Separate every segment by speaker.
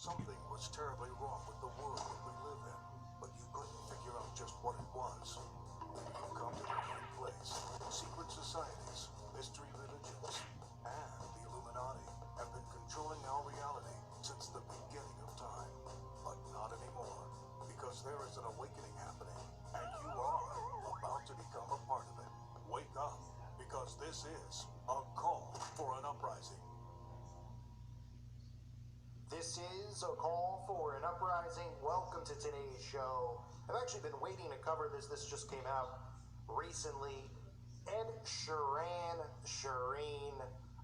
Speaker 1: Something was terribly wrong with the world that we live in, but you couldn't figure out just what it was. Then you've come to the right place. Secret societies, mystery religions, and the Illuminati have been controlling our reality since the beginning of time. But not anymore, because there is an awakening happening, and you are about to become a part of it. Wake up, because this is a call for an uprising.
Speaker 2: This is a call for an uprising. Welcome to today's show. I've actually been waiting to cover this. This just came out recently. Ed Sheeran,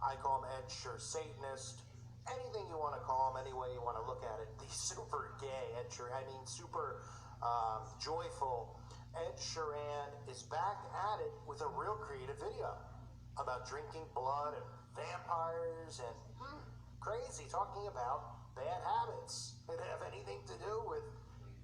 Speaker 2: I call him Ed Satanist. Anything you want to call him, any way you want to look at it. The super gay Ed Sheeran, super joyful Ed Sheeran is back at it with a real creative video about drinking blood and vampires and crazy, talking about bad habits. Did it have anything to do with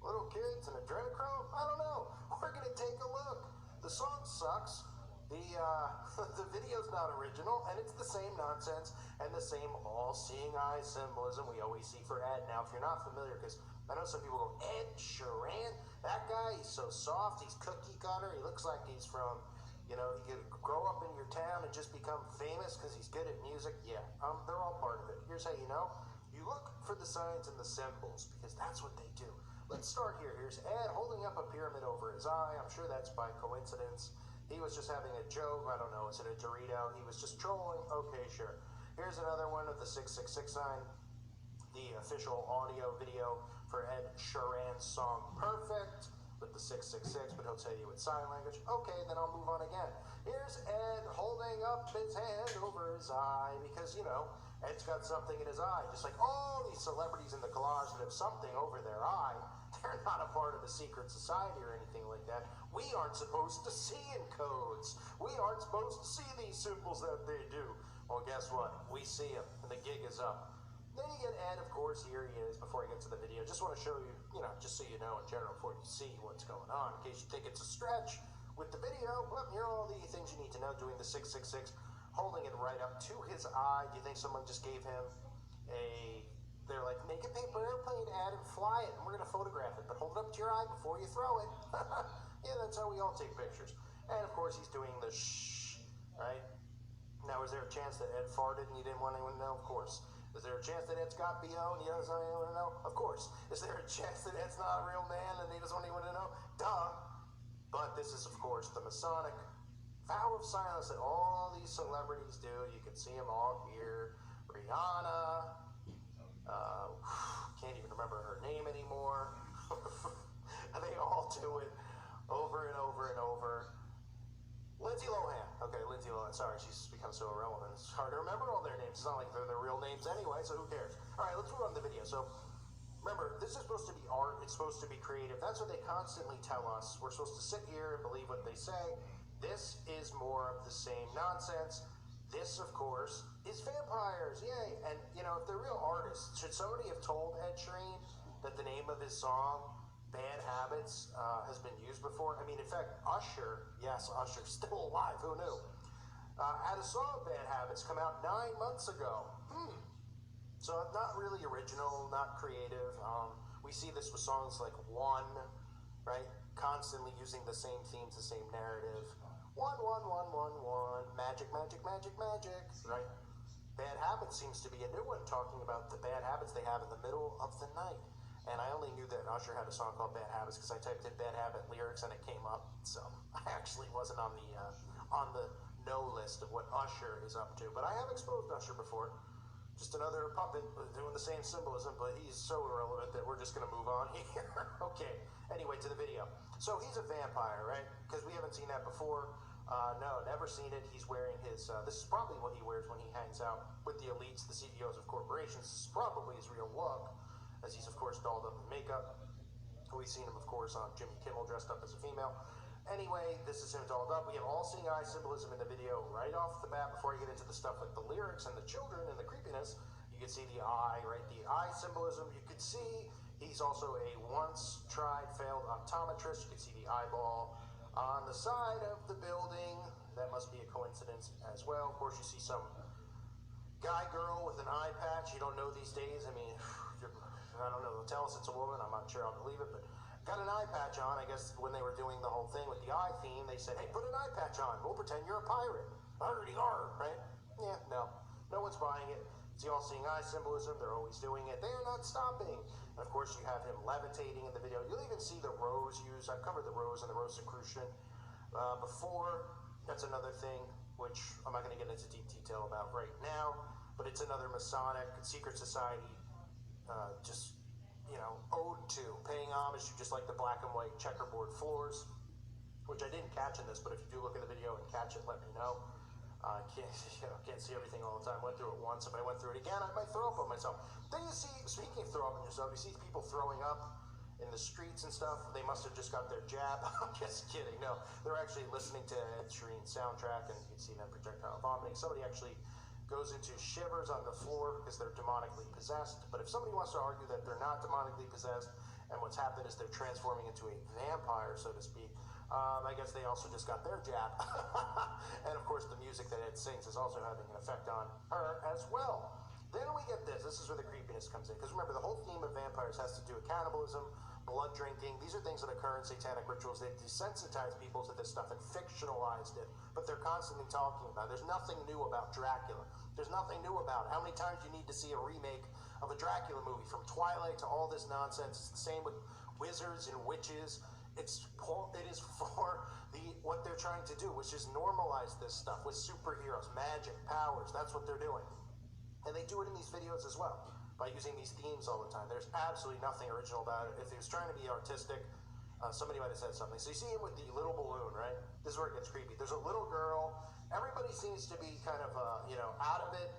Speaker 2: little kids and adrenochrome? I don't know. We're going to take a look. The song sucks. The video's not original, and it's the same nonsense and the same all-seeing eye symbolism we always see for Ed. Now, if you're not familiar, because I know some people go, Ed Sheeran? That guy, he's so soft, he's cookie cutter, he looks like he's from, he could grow up in your town and just become famous because he's good at music. Yeah, they're all part of it. Here's how you know. You look for the signs and the symbols because that's what they do. Let's start here. Here's Ed holding up a pyramid over his eye. I'm sure that's by coincidence. He was just having a joke. I don't know. Is it a Dorito? He was just trolling. Okay, sure. Here's another one of the 666 sign. The official audio video for Ed Sheeran's song Perfect with the 666, but he'll tell you with sign language. Okay, then I'll move on again. Here's Ed holding up his hand over his eye because, Ed's got something in his eye. Just like all these celebrities in the collage that have something over their eye, they're not a part of a secret society or anything like that. We aren't supposed to see in codes. We aren't supposed to see these symbols that they do. Well, guess what? We see them, and the gig is up. Then you get Ed, of course, here he is, before I get to the video. Just want to show you, just so you know in general before you see what's going on, in case you think it's a stretch. With the video, well, here are all the things you need to know, doing the 666, holding it right up to his eye. Do you think someone just gave him they're like, make a paper airplane, Ed, and fly it, and we're going to photograph it, but hold it up to your eye before you throw it. Yeah, that's how we all take pictures. And, of course, he's doing the shh, right? Now, is there a chance that Ed farted and you didn't want anyone to know? Of course. Is there a chance that Ed's got BO and he doesn't want anyone to know? Of course. Is there a chance that Ed's not a real man and he doesn't want anyone to know? Duh. But this is, of course, the Masonic vow of silence that all these celebrities do. You can see them all here. Rihanna. Can't even remember her name anymore. They all do it over and over and over. Lindsay Lohan. Okay, Lindsay Lohan. Sorry, she's become so irrelevant. It's hard to remember all their names. It's not like they're their real names anyway, so who cares? All right, let's move on to the video. So, remember, this is supposed to be art. It's supposed to be creative. That's what they constantly tell us. We're supposed to sit here and believe what they say. This is more of the same nonsense. This, of course, is vampires. Yay. And, if they're real artists, should somebody have told Ed Sheeran that the name of his song, Bad Habits, has been used before? I mean, in fact, Usher, yes, Usher's still alive, who knew? Had a song, Bad Habits, come out 9 months ago. So not really original, not creative. We see this with songs like One, right? Constantly using the same themes, the same narrative. One, magic, right? Bad Habits seems to be a new one, talking about the bad habits they have in the middle of the night. And I only knew that Usher had a song called Bad Habits because I typed in Bad Habit lyrics and it came up. So I actually wasn't on the no list of what Usher is up to. But I have exposed Usher before. Just another puppet doing the same symbolism, but he's so irrelevant that we're just going to move on here. Okay, anyway, to the video. So he's a vampire, right? Because we haven't seen that before. No, never seen it. He's wearing his, this is probably what he wears when he hangs out with the elites, the CEOs of corporations. This is probably his real look, as he's, of course, dolled up in makeup. We've seen him, of course, on Jimmy Kimmel dressed up as a female. Anyway, this is him dolled up. We have all-seeing eye symbolism in the video right off the bat before you get into the stuff with the lyrics and the children and the creepiness. You can see the eye, right? The eye symbolism. You can see he's also a once-tried, failed optometrist. You can see the eyeball on the side of the building. That must be a coincidence as well. Of course, you see some guy girl with an eye patch. You don't know these days. I mean, they'll tell us it's a woman. I'm not sure I'll believe it, but got an eye patch on. I guess when they were doing the whole thing with the eye theme, they said, hey, put an eye patch on. We'll pretend you're a pirate. Already are, right? Yeah, no. No one's buying it. It's the all-seeing eye symbolism. They're always doing it. They're not stopping. And of course, you have him levitating in the video. You'll even see the rose used. I've covered the rose and the Rosicrucian before. That's another thing, which I'm not going to get into deep detail about right now, but it's another Masonic secret society, ode to, paying homage to, just like the black and white checkerboard floors, which I didn't catch in this, but if you do look at the video and catch it, let me know. I can't see everything all the time. Went through it once. If I went through it again, I might throw up on myself. Then you see, speaking of throw up on yourself, you see people throwing up in the streets and stuff. They must have just got their jab. I'm just kidding. No, they're actually listening to Sheeran'S soundtrack, and you can see them projectile vomiting. Somebody actually goes into shivers on the floor because they're demonically possessed. But if somebody wants to argue that they're not demonically possessed, and what's happened is they're transforming into a vampire, so to speak, I guess they also just got their jab. And of course, the music that it sings is also having an effect on her as well. Then we get this. This is where the creepiness comes in. Because remember, the whole theme of vampires has to do with cannibalism, blood drinking. These are things that occur in satanic rituals. They've desensitized people to this stuff and fictionalized it. But they're constantly talking about it. There's nothing new about Dracula. There's nothing new about it. How many times do you need to see a remake of a Dracula movie? From Twilight to all this nonsense. It's the same with wizards and witches. It is for what they're trying to do, which is normalize this stuff with superheroes, magic, powers. That's what they're doing. And they do it in these videos as well, by using these themes all the time. There's absolutely nothing original about it. If he was trying to be artistic, somebody might have said something. So you see him with the little balloon, right? This is where it gets creepy. There's a little girl. Everybody seems to be kind of, out of it,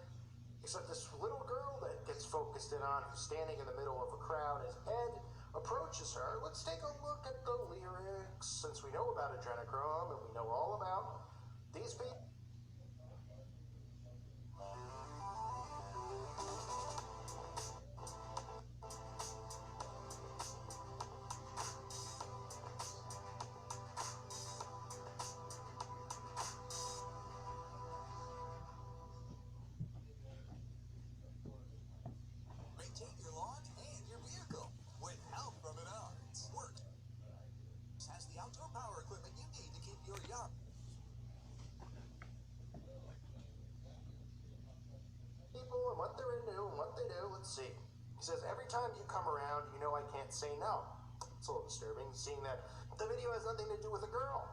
Speaker 2: except this little girl that gets focused in on, who's standing in the middle of a crowd. As Ed approaches her, let's take a look at the lyrics. Since we know about adrenochrome and we know all about these people.
Speaker 3: Maintain your lawn and your vehicle with help from Menards. Work has the outdoor power equipment you need to keep your yard.
Speaker 2: People and what they're into and what they do. Let's see. He says, every time you come around, you know I can't say no. It's a little disturbing, seeing that the video has nothing to do with a girl.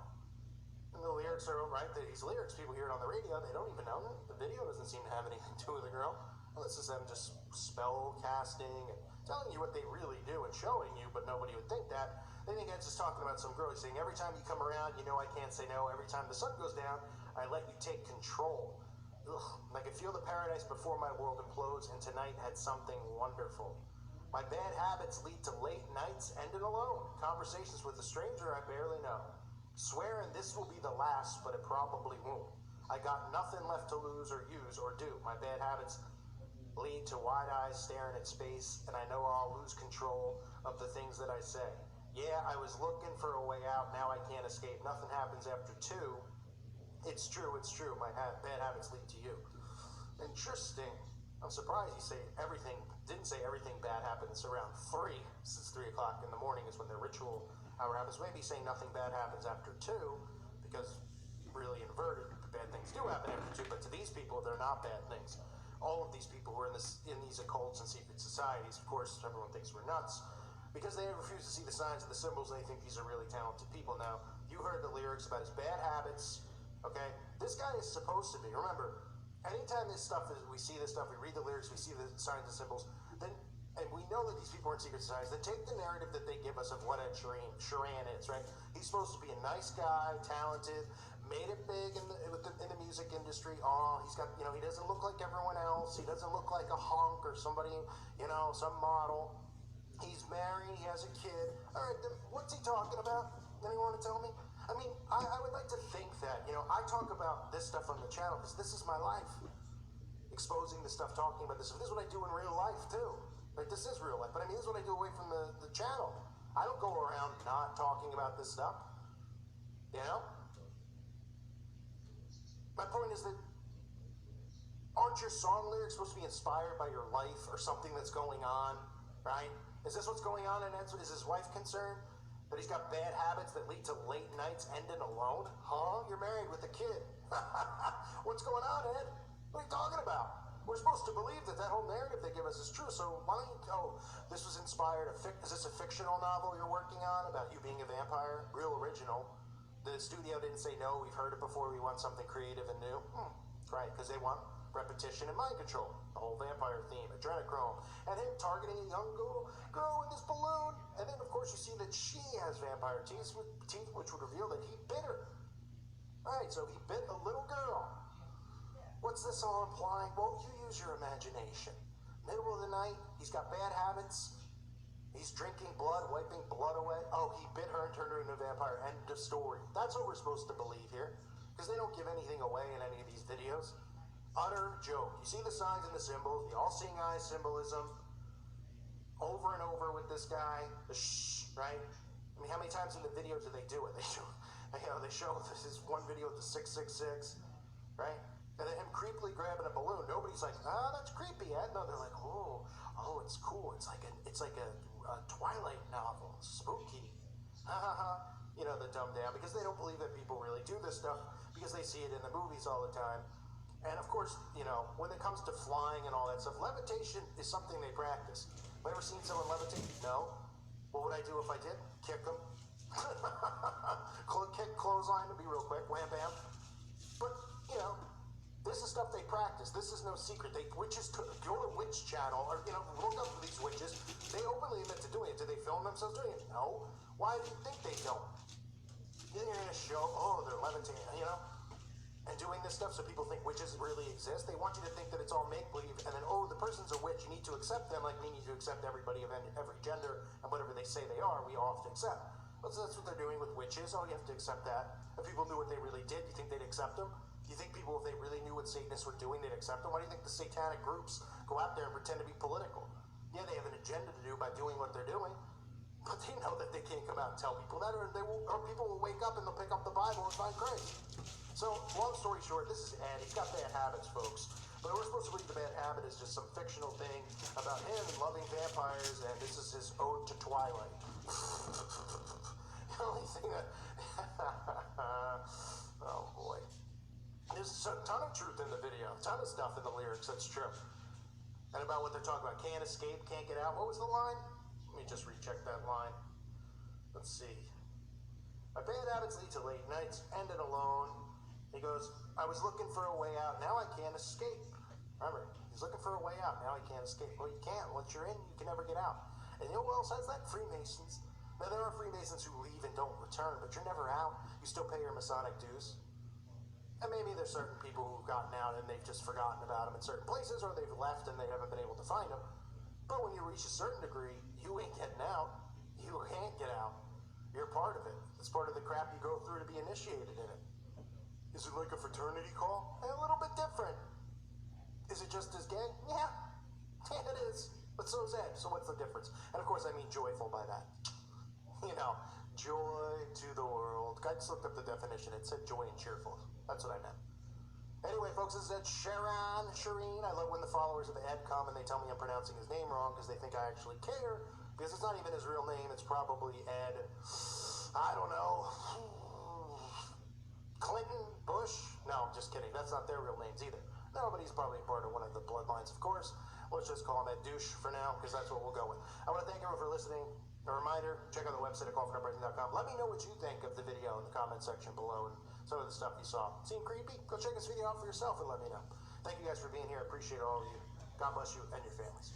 Speaker 2: And the lyrics are, right, these lyrics, people hear it on the radio, they don't even know them. The video doesn't seem to have anything to do with a girl. Well, this is them just spell casting and telling you what they really do and showing you, but nobody would think that. Then again, just talking about some girl. He's saying, every time you come around, you know I can't say no. Every time the sun goes down, I let you take control. Ugh, I can feel the paradise before my world implodes, and tonight had something wonderful. My bad habits lead to late nights ending alone. Conversations with a stranger I barely know. Swearing this will be the last, but it probably won't. I got nothing left to lose or use or do. My bad habits lead to wide eyes staring at space, and I know I'll lose control of the things that I say. Yeah, I was looking for a way out, now I can't escape. Nothing happens after 2. It's true, my bad habits lead to you. Interesting. I'm surprised he didn't say everything bad happens around 3, since 3 o'clock in the morning is when the ritual hour happens. Maybe saying nothing bad happens after 2, because really inverted, bad things do happen after 2, but to these people, they're not bad things. All of these people who are in these occults and secret societies, of course, everyone thinks we're nuts, because they refuse to see the signs and the symbols, and they think these are really talented people. Now, you heard the lyrics about his bad habits, okay? This guy is supposed to be, remember, anytime we see this stuff, we read the lyrics, we see the signs and symbols, then, and we know that these people are in secret societies, then take the narrative that they give us of what Ed Sheeran is, right? He's supposed to be a nice guy, talented, made it big in the music industry. Oh, he's got, he doesn't look like everyone else. He doesn't look like a hunk or somebody, some model. He's married, he has a kid. All right, then what's he talking about? Anyone want to tell me? I mean, I would like to think that, I talk about this stuff on the channel because this is my life. Exposing this stuff, talking about this. This is what I do in real life, too. Like, this is real life. But I mean, this is what I do away from the channel. I don't go around not talking about this stuff. My point is that aren't your song lyrics supposed to be inspired by your life or something that's going on, right? Is this what's going on? And is his wife concerned that he's got bad habits that lead to late nights ending alone? Huh? You're married with a kid. What's going on, Ed? What are you talking about? We're supposed to believe that whole narrative they give us is true. So why don't you? Oh, this was inspired. Is this a fictional novel you're working on about you being a vampire? Real original. The studio didn't say no. We've heard it before. We want something creative and new. Right, because they want repetition and mind control. The whole vampire theme, adrenochrome, and him targeting a young girl with this balloon. And then, of course, you see that she has vampire teeth, which would reveal that he bit her. Right, so he bit a little girl. What's this all implying? Well, you use your imagination. Middle of the night, he's got bad habits. He's drinking blood, wiping blood away. Oh, he bit her and turned her into a vampire. End of story. That's what we're supposed to believe here. Because they don't give anything away in any of these videos. Utter joke. You see the signs and the symbols, the all-seeing eye symbolism, over and over with this guy, the shh, right? I mean, how many times in the video do they do it? They show this is one video with the 666, right? And then him creepily grabbing a balloon. Nobody's like, that's creepy, Ed. No, they're like, oh, it's cool. It's like a Twilight novel, spooky. You know, the dumb down because they don't believe that people really do this stuff because they see it in the movies all the time. And of course, you know, when it comes to flying and all that stuff, levitation is something they practice. Have you ever seen someone levitate? No. What would I do if I did? Kick them. Kick clothesline to be real quick. Wham bam. But, you know, this is stuff they practice. This is no secret. Witches go to Witch Channel or, you know, look up these witches. They openly admit to doing it. Do they film themselves doing it? No. Why do you think they don't? You think they're going to show, they're levitating, you know? And doing this stuff so people think witches really exist. They want you to think that it's all make-believe, and then, the person's a witch, you need to accept them like we need to accept everybody of every gender, and whatever they say they are, we all have to accept. Well, so that's what they're doing with witches. Oh, you have to accept that. If people knew what they really did, you think they'd accept them? Do you think people, if they really knew what Satanists were doing, they'd accept them? Why do you think the satanic groups go out there and pretend to be political? Yeah, they have an agenda to do by doing what they're doing, but they know that they can't come out and tell people that, or people will wake up and they'll pick up the Bible and find Christ. So, long story short, this is Ed. He's got bad habits, folks. But we're supposed to believe the bad habit is just some fictional thing about him loving vampires, and this is his ode to Twilight. The only thing that... oh, boy. There's a ton of truth in the video. A ton of stuff in the lyrics that's true. And about what they're talking about. Can't escape, can't get out. What was the line? Let me just recheck that line. Let's see. My bad habits lead to late nights, ended alone. He goes, I was looking for a way out. Now I can't escape. Remember, he's looking for a way out. Now he can't escape. Well, you can't. Once you're in, you can never get out. And you know who else has that? Freemasons. Now, there are Freemasons who leave and don't return, but you're never out. You still pay your Masonic dues. And maybe there's certain people who've gotten out and they've just forgotten about them in certain places, or they've left and they haven't been able to find them. But when you reach a certain degree, you ain't getting out. You can't get out. You're part of it. It's part of the crap you go through to be initiated in it. Is it like a fraternity call? A little bit different. Is it just as gay? Yeah. Yeah, it is. But so is Ed. So what's the difference? And of course I mean joyful by that. You know, joy to the world. I just looked up the definition. It said joy and cheerful. That's what I meant. Anyway, folks, this is Ed Sheeran. I love when the followers of Ed come and they tell me I'm pronouncing his name wrong because they think I actually care. Because it's not even his real name. It's probably Ed. I don't know. Clinton, Bush? No, I'm just kidding. That's not their real names either. No, but he's probably part of one of the bloodlines, of course. Let's just call him Ed Douche for now, because that's what we'll go with. I want to thank everyone for listening. A reminder, check out the website at callforuprising.com. Let me know what you think of the video in the comment section below and some of the stuff you saw. Seem creepy? Go check this video out for yourself and let me know. Thank you guys for being here. I appreciate all of you. God bless you and your families.